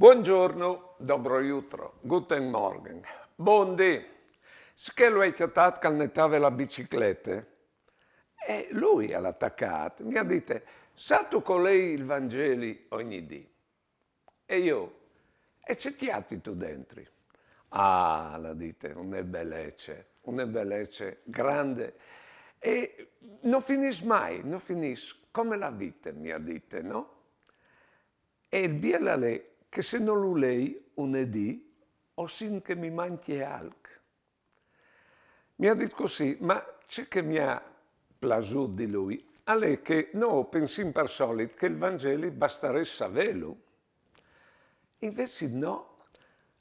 Buongiorno, dobro jutro, guten Morgen. Buondì, che lui ha chiamato che nettava la bicicletta e lui all'attaccato mi ha detto, sa tu con lei il Vangeli ogni dì? E io, e c'è tiati tu dentro? Ah, la dite, una bellezza grande e non finisce mai, non finisce, come la vita mi ha detto, no? E il biela è che se non lo lei unedì, o sin che mi manchi alc. Mi ha detto così, ma c'è che mi ha piaciuto di lui, a lei che no, pensi per solito che il Vangelo basterebbe saperlo. Invece no,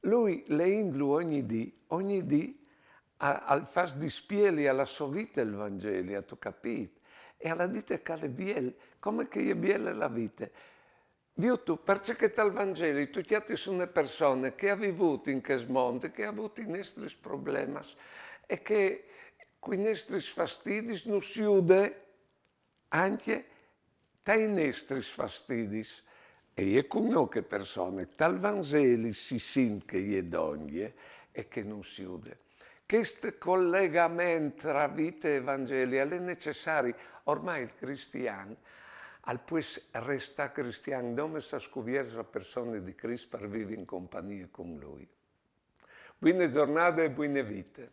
lui leendolo ogni dì al fas di spieli alla sua vita il Vangelo, tu capito? E alla dite che è biel, come che è biele la vita? Dio tu, perché tal Vangelo, tutti altri sono persone che hanno avuto in questo mondo, che hanno avuto i nostri problemi e che con i nostri fastidi non si ude anche dai nostri fastidi. E io conosco persone, tal Vangelo si sente che è d'ogni e che non si ude. Questo collegamento tra vita e Vangelo è necessario. Ormai il cristiano al pues resta cristiano, non sta scoprire la persona di Cristo per vivere in compagnia con lui. Buone giornate e buone vite.